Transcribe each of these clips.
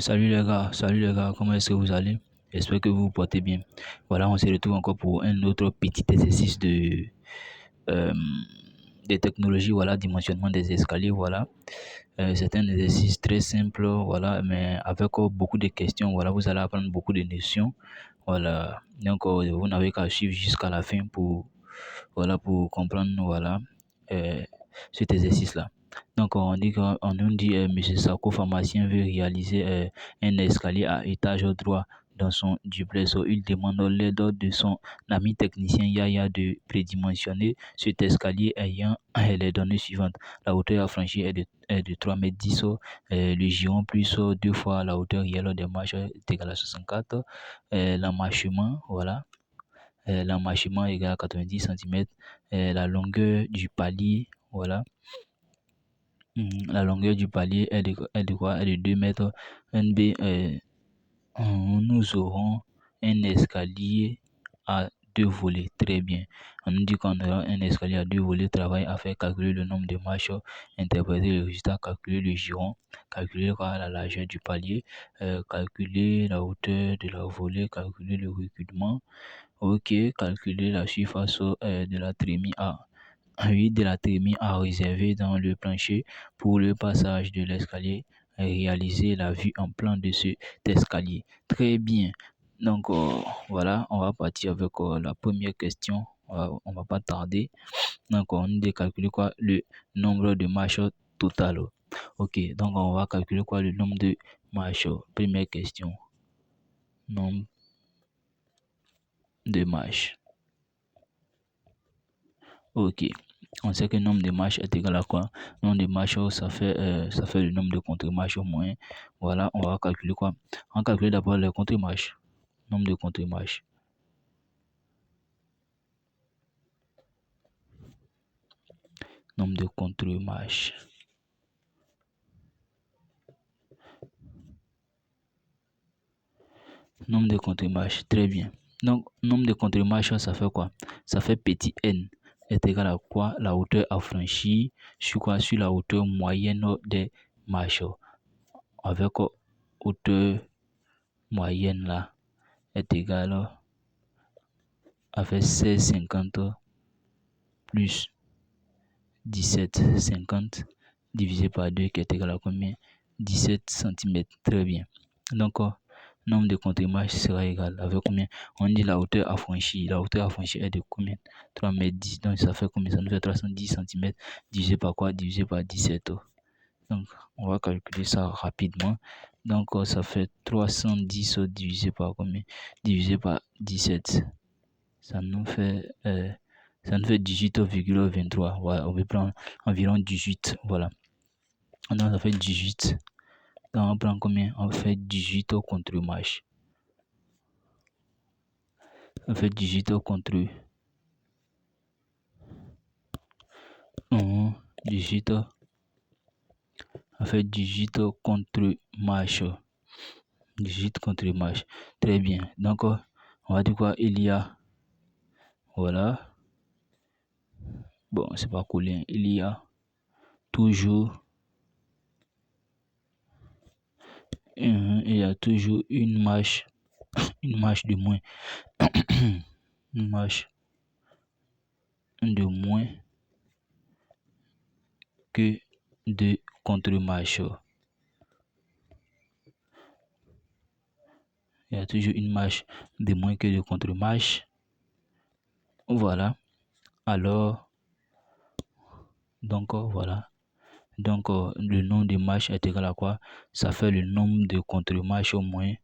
Salut les gars, comment est-ce que vous allez? J'espère que vous vous portez bien. Voilà, on se retrouve encore pour un autre petit exercice euh, de technologie, voilà, dimensionnement des escaliers, voilà. C'est un exercice très simple, voilà, mais avec beaucoup de questions, voilà, vous allez apprendre beaucoup de notions, voilà. Donc, vous n'avez qu'à suivre jusqu'à la fin voilà, pour comprendre, voilà, euh, cet exercice-là. Donc, on nous dit, Monsieur Sako, pharmacien, veut réaliser un escalier à étage droit dans son duplex. Il demande l'aide de son ami technicien Yaya de prédimensionner cet escalier ayant les données suivantes. La hauteur à franchir est de 3,10 m. Le giron plus deux fois la hauteur réelle des marches est égal à 64. L'emmarchement, voilà. L'emmarchement est égal à 90 cm. La longueur du palier, voilà. La longueur du palier est de quoi? Est de 2 mètres. NB, nous aurons un escalier à deux volets. Très bien. On nous dit qu'on aura un escalier à deux volets. Travail à faire, calculer le nombre de marches, interpréter le résultat, calculer le giron, calculer la largeur du palier, calculer la hauteur de la volée, calculer le reculement. Ok, calculer la surface de la trémie à 8 de la trémie à réserver dans le plancher pour le passage de l'escalier et réaliser la vue en plan de cet escalier. Très bien. Donc voilà, on va partir avec la première question. On va pas tarder. Donc on dit calculer quoi? Le nombre de marches total. Ok, donc on va calculer quoi? Le nombre de marches. Première question. Nombre de marches. Ok. On sait que le nombre de marches est égal à quoi? Le nombre de marches, ça fait le nombre de contre-marches au moins. Voilà, on va calculer quoi? On va calculer d'abord les contre-marches. Nombre de contre-marches. Nombre de contre-marches. Nombre de contre-marches. Très bien. Donc, nombre de contre-marches, ça fait quoi? Ça fait petit n est égal à quoi? La hauteur à franchir sur quoi? Sur la hauteur moyenne des marches. Avec hauteur moyenne là est égal à faire 16,50 plus 17,50 divisé par 2 qui est égal à combien? 17 cm. Très bien. Donc, nombre de contre-marches sera égal avec combien? On dit la hauteur à franchir. La hauteur à franchir est de combien? 3,10 m. Donc, ça fait combien? Ça nous fait 310 cm divisé par quoi? Divisé par 17. Donc, on va calculer ça rapidement. Donc, ça fait 310 divisé par combien? Divisé par 17. Ça nous fait 18,23. Voilà, on va prendre environ 18. Voilà. Donc, ça fait 18. Donc, on prend combien? On fait 18 contre marche. On fait 18 contre 18. On fait 18 contre marche. 18 contre marche. Très bien. Donc, on va dire quoi? Il y a. Voilà. Bon, c'est pas collé. Il y a toujours. Il y a toujours une marche de moins. Une marche de moins que de contre-marche. Il y a toujours une marche de moins que de contre-marche. Voilà. Alors, donc voilà. Donc le nombre de marches est égal à quoi? Ça fait le nombre de contre-marches au moins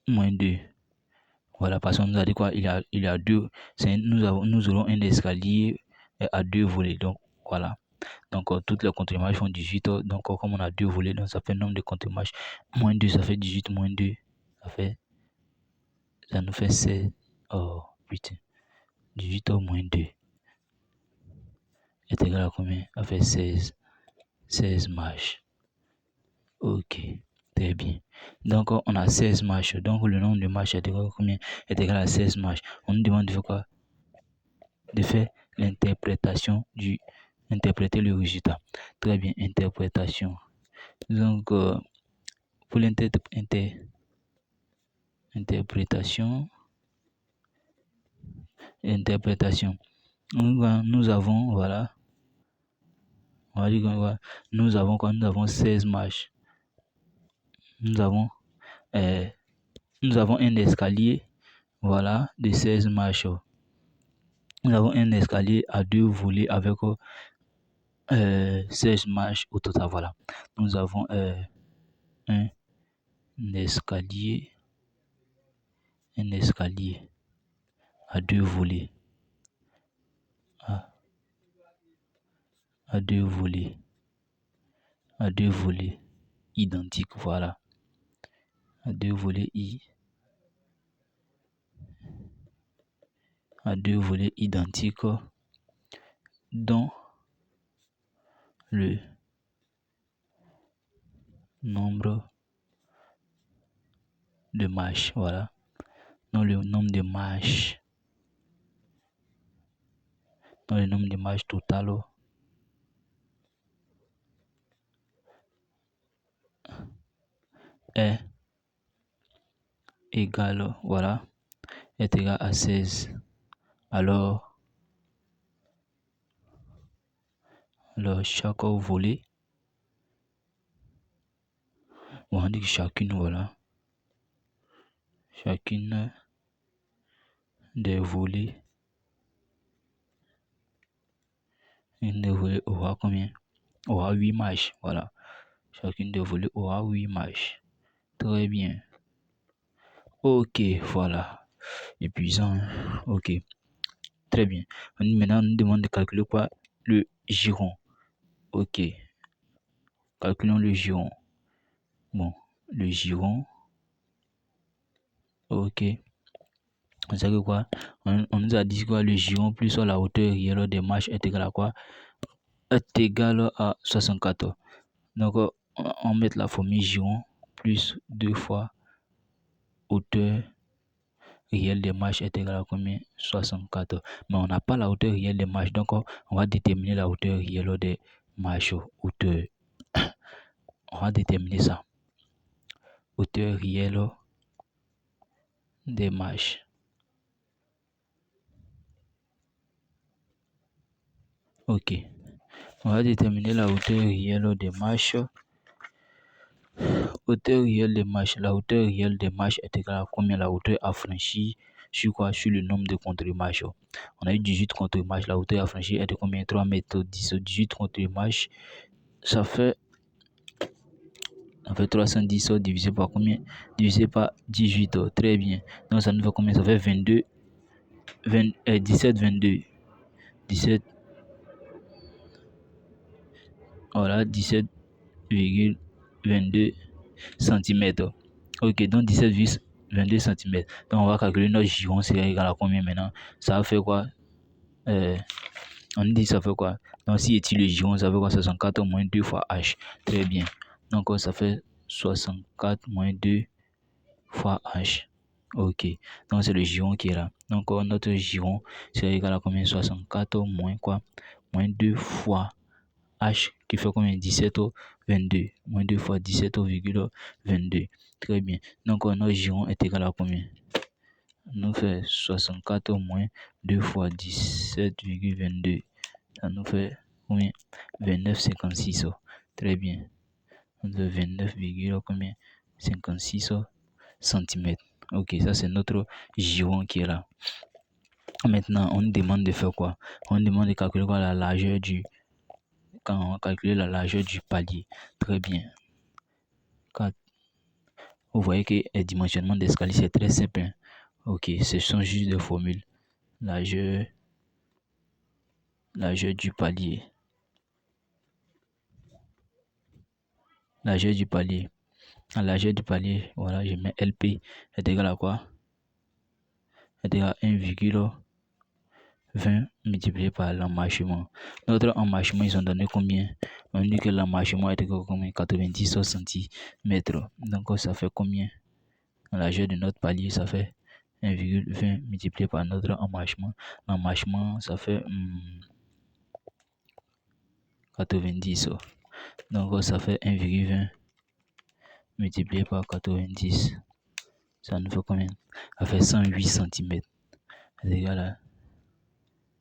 2. Voilà, parce qu'on nous a dit quoi? Il y a deux. Nous aurons un escalier à deux volets. Donc voilà. Donc toutes les contre-marches font 18. Donc comme on a deux volets, donc ça fait le nombre de contre-marches. Moins 2, ça fait 18 moins 2. Ça nous fait 16. Oh putain. 18 moins 2 est égal à combien? Ça fait 16. 16 marches. Ok. Très bien. Donc on a 16 marches. Donc le nombre de marches est égal à combien? Est égal à 16 marches. On nous demande de faire quoi? De faire interpréter le résultat. Très bien, interprétation. Donc pour l'interprétation, nous avons, voilà, on va dire que, voilà, nous avons 16 marches. Nous avons un escalier, voilà, de 16 marches. Nous avons un escalier à 2 volets avec 16 marches au total, voilà. Nous avons un escalier à 2 volets, à 2 volets identiques, voilà, à 2 volets identiques, dont le nombre de marches, voilà, dont le nombre de marches total est égal, voilà, est égal à 16. Alors chaque volet, on dit que chacune, voilà, chacune des volets, aura combien? Aura 8 marches, voilà. Chacune des volets aura 8 marches. Très bien. Ok, voilà. Épuisant, hein? Ok. Très bien. Maintenant, on nous demande de calculer quoi? Le giron. Ok. Calculons le giron. Bon, le giron. Ok. On sait que quoi? On nous a dit quoi? Le giron plus la hauteur réelle des marches est égal à quoi? Est égal à 64. Donc, on met la formule giron plus 2 fois hauteur réelle des marches est égal à combien? 64. Mais on n'a pas la hauteur réelle des marches. Donc, on va déterminer la hauteur réelle des marches. Hauteur. On va déterminer ça. Hauteur réelle des marches. Ok. On va déterminer la hauteur réelle des marches. Hauteur réelle des marches. La hauteur réelle des marches est égale à combien? La hauteur affranchie sur quoi? Sur le nombre de contre-marches. On a eu 18 contre-marches. La hauteur affranchie est de combien? 3 mètres 10. 18 contre-marches, ça fait 310 divisé par combien? Divisé par 18. Très bien. Donc ça nous fait combien? Ça fait 22. 17, 22. 17. Voilà, 17,22 cm. Ok, donc 17,22 cm. Donc on va calculer notre giron, c'est égal à combien maintenant? Ça va faire quoi? On dit ça fait quoi? Donc si est le giron, ça fait quoi? 64 moins 2 fois h. Très bien. Donc ça fait 64 moins 2 fois h. Ok. Donc c'est le giron qui est là. Donc notre giron, c'est égal à combien? 64 moins quoi? Moins 2 fois h qui fait combien? 17 22. Moins 2 fois 17,22. Très bien. Donc notre giron est égal à combien? Nous fait 64 moins 2 fois 17,22. Ça nous fait combien? 29,56. Très bien. On fait 29, combien? 56 cm. Ok, ça c'est notre giron qui est là. Maintenant, on nous demande de faire quoi? On nous demande de calculer quoi? La largeur du... Quand on va calculer la largeur du palier. Très bien. Vous voyez que le dimensionnement d'escalier, c'est très simple. Hein? Ok, ce sont juste des formules. Largeur du palier. Largeur du palier. La largeur du palier, voilà, je mets LP est égal à quoi? Est égal à 1,20 multiplié par l'emmarchement. Notre emmarchement, ils ont donné combien? On dit que l'emmarchement est égal à combien? 90 cm. Donc ça fait combien? La largeur de notre palier, ça fait 1,20 multiplié par notre emmarchement. L'emmarchement, ça fait 90. Donc ça fait 1,20 multiplié par 90. Ça nous fait combien? Ça fait 108 cm. C'est égal à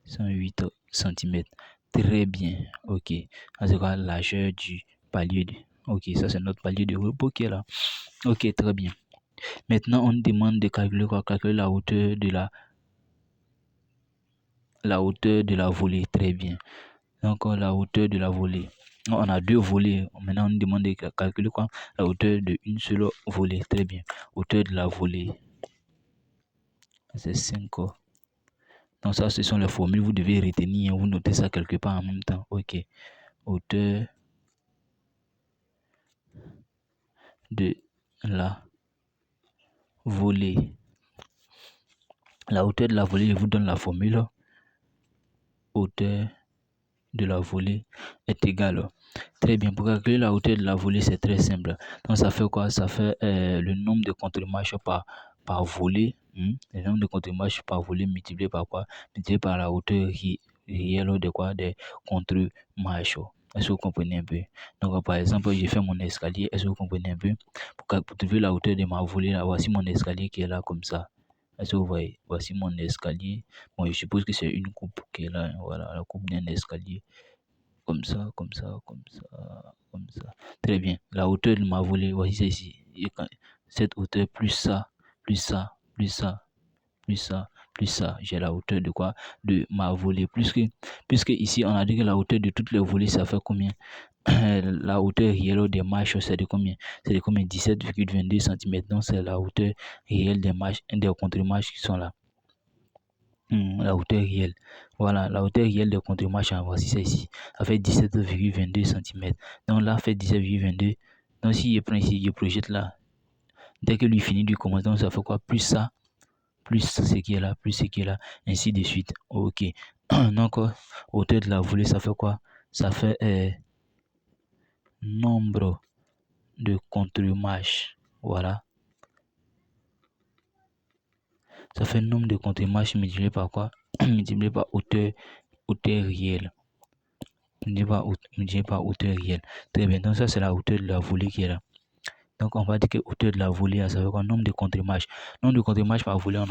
108 cm. Très bien. Ok. Ça c'est quoi? La largeur du palier. Ok, ça c'est notre palier de repos qui est là. Ok, très bien. Maintenant, on demande de calculer quoi? Calculer la hauteur de la volée. Très bien. Donc, la hauteur de la volée. On a deux volées. Maintenant, on demande de calculer quoi? La hauteur d'une seule volée. Très bien. Hauteur de la volée. C'est 5. Donc, ça, ce sont les formules. Vous devez retenir. Vous notez ça quelque part en même temps. Ok. Hauteur de la volée. La hauteur de la volée, je vous donne la formule. Hauteur de la volée est égale. Très bien. Pour calculer la hauteur de la volée, c'est très simple. Donc, ça fait quoi? Ça fait le nombre de contre-marches par volée. Le nombre de contre-marches par volée multiplié par quoi? Multiplié par la hauteur réelle de quoi? Des contre-marches. Est-ce que vous comprenez un peu? Donc, par exemple, j'ai fait mon escalier. Est-ce que vous comprenez un peu? Pour trouver la hauteur de ma volée, là, voici mon escalier qui est là comme ça. Est-ce que vous voyez? Voici mon escalier. Bon, je suppose que c'est une coupe qui est là. Voilà, la coupe d'un escalier. Comme ça, comme ça, comme ça, comme ça. Très bien. La hauteur de ma volée, voici celle-ci. Cette hauteur plus ça, plus ça, plus ça, plus ça, plus ça. J'ai la hauteur de quoi? De ma volée. Puisque ici, on a dit que la hauteur de toutes les volées, ça fait combien? La hauteur réelle des marches, c'est de combien? C'est de combien? 17,22 cm. Donc, c'est la hauteur réelle des marches, des contre-marches qui sont là. La hauteur réelle. Voilà, la hauteur réelle des contre-marches, voici celle-ci. Ça fait 17,22 cm. Donc là, fait 17,22. Donc si je prends ici, je projette là. Dès que lui finit du commencer, donc ça fait quoi? Plus ça, plus ce qui est là, plus ce qui est là, ainsi de suite. Ok. Donc, hauteur de la volée, ça fait quoi? Ça fait nombre de contre-marches. Voilà. Ça fait nombre de contre-marches multiplié par quoi? Multiplié par hauteur réelle. Multiplié par hauteur réelle. Très bien. Donc ça, c'est la hauteur de la volée qui est là. Donc on va dire que hauteur de la volée, ça veut quoi? Nombre de contre-marches. Nombre de contre-marches par volée,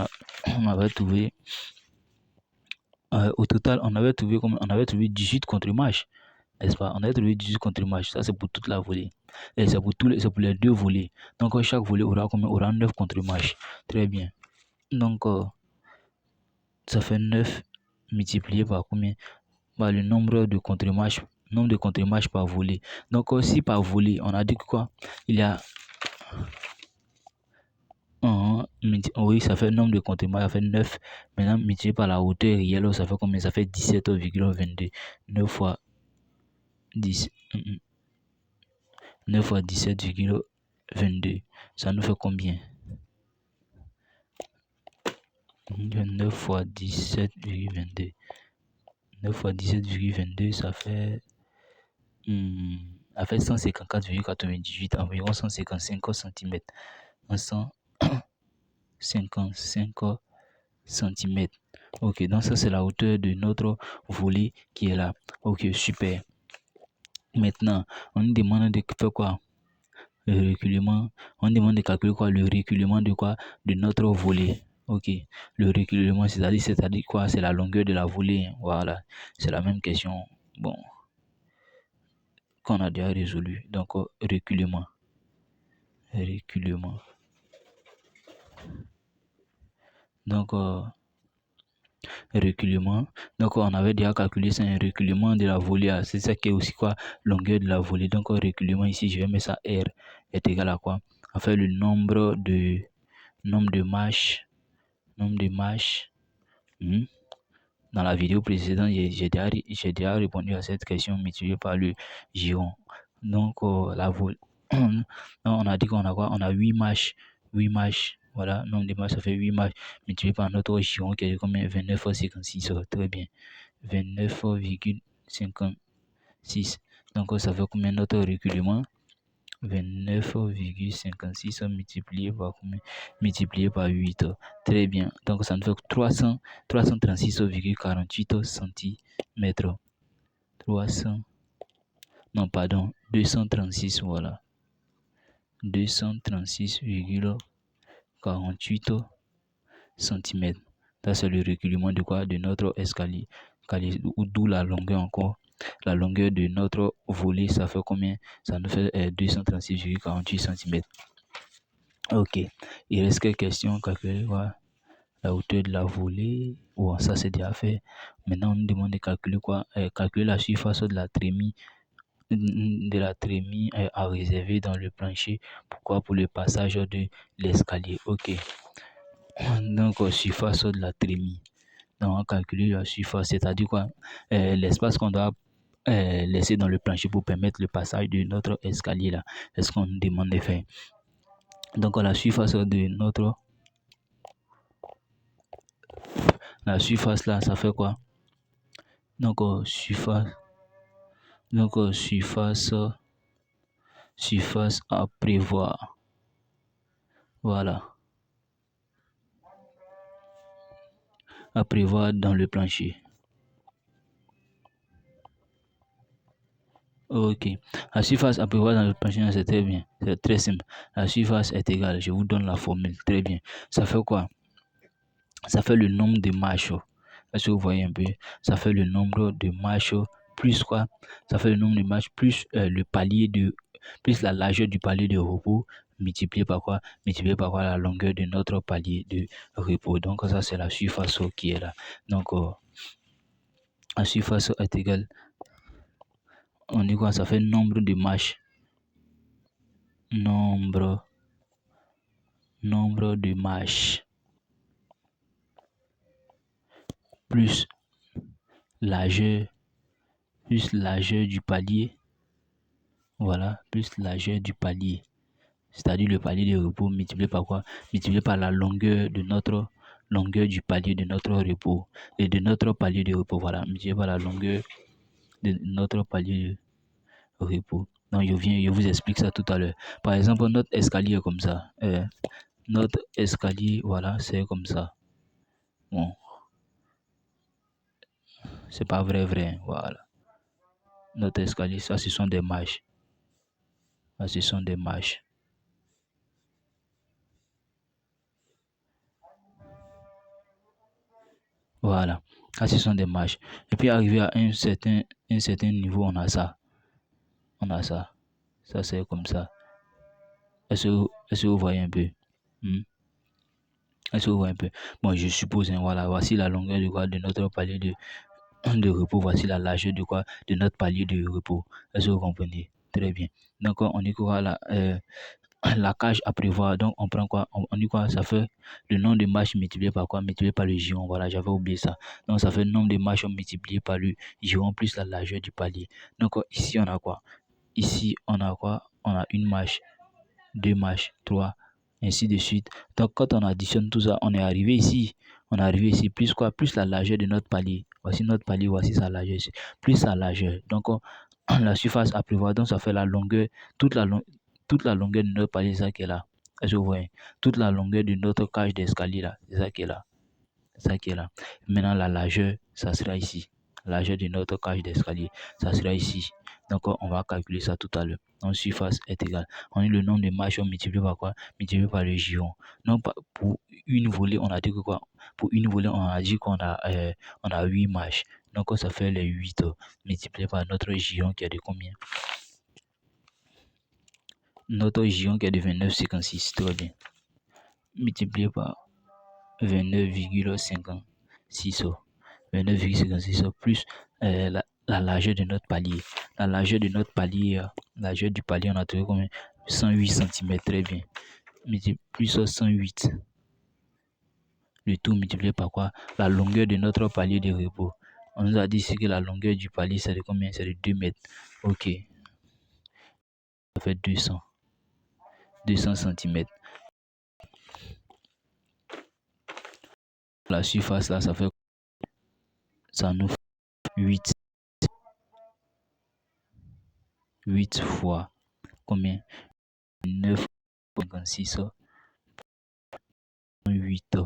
on avait trouvé. Au total, on avait trouvé 18 contre-marches. N'est-ce pas? On avait trouvé 18 contre-marches. Ça, c'est pour toute la volée. Et c'est pour les deux volées. Donc chaque volée aura 9 contre-marches. Très bien. Donc ça fait 9 multiplié par combien? Par le nombre de contre-marches par volée. Donc si par volée, on a dit que quoi? Il y a oui, ça fait nombre de contre-marches, ça fait 9. Maintenant, multiplié par la hauteur réelle, ça fait combien? Ça fait 17,22. 9 fois 10. 9 fois 17,22. Ça nous fait combien? 9 fois 17,22. 9 fois 17,22, ça fait 154,98, environ 155 cm. 155 cm. Ok, donc ça c'est la hauteur de notre volée qui est là. Ok, super. Maintenant, on nous demande de faire quoi? Le reculement. On demande de calculer quoi? Le reculement de quoi? De notre volée. Ok, le reculement, c'est-à-dire quoi? C'est la longueur de la volée. Voilà, c'est la même question. Bon, qu'on a déjà résolu. Donc, reculement. Reculement. Donc, reculement. Donc, on avait déjà calculé ça, un reculement de la volée. C'est ça qui est aussi quoi? Longueur de la volée. Donc, reculement ici, je vais mettre ça R est égal à quoi? En fait, le nombre de marches. Dans la vidéo précédente, j'ai déjà répondu à cette question multipliée par le giron. Donc, la volée. On a dit qu'on a quoi? On a 8 marches. 8 marches. Voilà, nombre de marches, ça fait 8 marches multiplié par notre giron qui est combien? 29,56. Très bien. 29,56. Donc, ça fait combien notre reculement? 29,56 multiplié par combien? Multiplié par 8. Très bien. Donc, ça nous fait 336,48 cm. 236, voilà. 236,48 cm. Ça, c'est le recueillement de quoi? De notre escalier. D'où la longueur encore. La longueur de notre volet, ça fait combien? Ça nous fait 236,48 cm. Ok. Il reste quelques questions. Calculer quoi? La hauteur de la volée. Oh, ça, c'est déjà fait. Maintenant, on nous demande de calculer quoi? Calculer la surface de la trémie à réserver dans le plancher. Pourquoi? Pour le passage de l'escalier. Ok. Donc, surface de la trémie. Donc, on va calculer la surface, c'est-à-dire quoi? L'espace qu'on doit laisser dans le plancher pour permettre le passage de notre escalier là. C'est ce qu'on nous demande de faire. Donc, la surface là, ça fait quoi? Donc, surface à prévoir. Voilà. À prévoir dans le plancher. Ok. La surface à prévoir dans le plancher, c'est très bien. C'est très simple. La surface est égale. Je vous donne la formule. Très bien. Ça fait quoi? Ça fait le nombre de marches. Est-ce que vous voyez un peu? Ça fait le nombre de marches plus quoi? Ça fait le nombre de marches plus le palier de plus la largeur du palier de repos multiplié par quoi? Multiplié par quoi? La longueur de notre palier de repos. Donc ça c'est la surface qui est là. Donc la surface est égale. On dit quoi? Ça fait nombre de marches. Nombre de marches plus largeur du palier. Voilà, plus largeur du palier. C'est-à-dire le palier de repos multiplié par quoi? Multiplié par la longueur de notre du palier de notre repos et de notre palier de repos. Voilà, multiplié par la longueur de notre palier de repos. Donc je vous explique ça tout à l'heure. Par exemple, notre escalier est comme ça. Notre escalier, voilà, c'est comme ça. Bon, c'est pas vrai. Voilà. Notre escalier, ça, ce sont des marches. Ça, ce sont des marches. Voilà. Ça, ce sont des marches. Et puis, arrivé à un certain niveau, on a ça. Ça, c'est comme ça. Est-ce que vous voyez un peu? Hmm? Est-ce que vous voyez un peu? Bon, je suppose, hein, voilà, voici la longueur de notre palier de repos. Voici la largeur de notre palier de repos. Est-ce que vous comprenez? Très bien. Donc, on dit quoi là? La cage à prévoir. Donc, on prend quoi? On dit quoi? Ça fait le nombre de marches multiplié par quoi? Multiplié par le giron. Voilà, j'avais oublié ça. Donc, ça fait le nombre de marches multiplié par le giron plus la largeur du palier. Donc, ici, on a quoi? Ici, on a quoi? On a une marche, deux marches, trois, ainsi de suite. Donc, quand on additionne tout ça, on est arrivé ici. On est arrivé ici, plus quoi? Plus la largeur de notre palier. Voici notre palier, voici sa largeur ici. Plus sa largeur. Donc, la surface à prévoir, donc ça fait la longueur, toute la longueur de notre palier, c'est ça qui est là. Est-ce que vous voyez? Toute la longueur de notre cage d'escalier là, c'est ça qui est là. C'est ça qui est là. Maintenant, la largeur, ça sera ici. La largeur de notre cage d'escalier, ça sera ici. Donc, on va calculer ça tout à l'heure. Donc, surface est égale. On a le nombre de marches multiplié par quoi? Multiplié par le giron. Donc, pour une volée, on a dit que quoi? Pour une volée, on a dit qu'on a 8 marches. Donc, ça fait les 8 multiplié par notre giron qui est de combien? Notre giron qui est de 29,56. Très bien. Multiplié par 29,56. 29,56 plus la largeur de notre palier. La largeur de notre palier, largeur du palier, on a trouvé combien? 108 cm. Très bien. Plus 108. Le tout multiplié par quoi? La longueur de notre palier de repos. On nous a dit ici que la longueur du palier, c'est de combien? C'est de 2 mètres. Ok. Ça fait 200 cm. La surface là, ça nous fait 8 fois combien? 9,56 8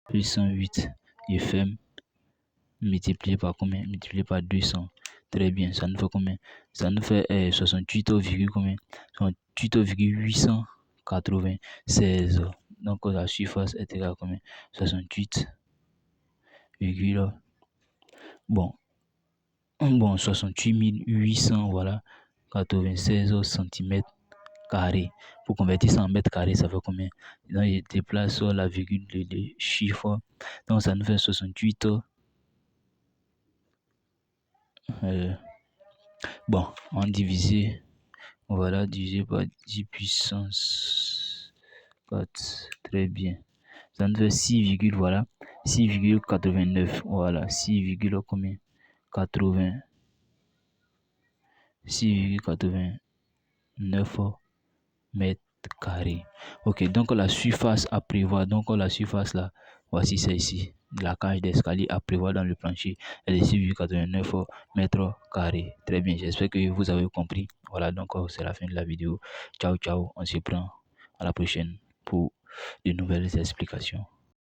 plus 108 FM multiplié par combien? Multiplié par 200. Très bien, ça nous fait combien? Ça nous fait 68, combien? 68,896. Donc la surface est égale à combien? 68, bon, 68 800, voilà, 96 cm². Pour convertir ça en mètres carrés, ça fait combien? Donc, je déplace la virgule de chiffre. Donc, ça nous fait 68. Bon, on divise, voilà, divisé par 10 puissance 4. Très bien. Ça nous fait 6, voilà, 6,89. Voilà, 6, combien? 80. 6,89 mètres carrés. Ok, donc la surface à prévoir, donc la surface là, voici celle-ci. La cage d'escalier à prévoir dans le plancher est de 6,89 mètres carrés. Très bien, j'espère que vous avez compris. Voilà, donc c'est la fin de la vidéo. Ciao, ciao, on se prend à la prochaine pour de nouvelles explications.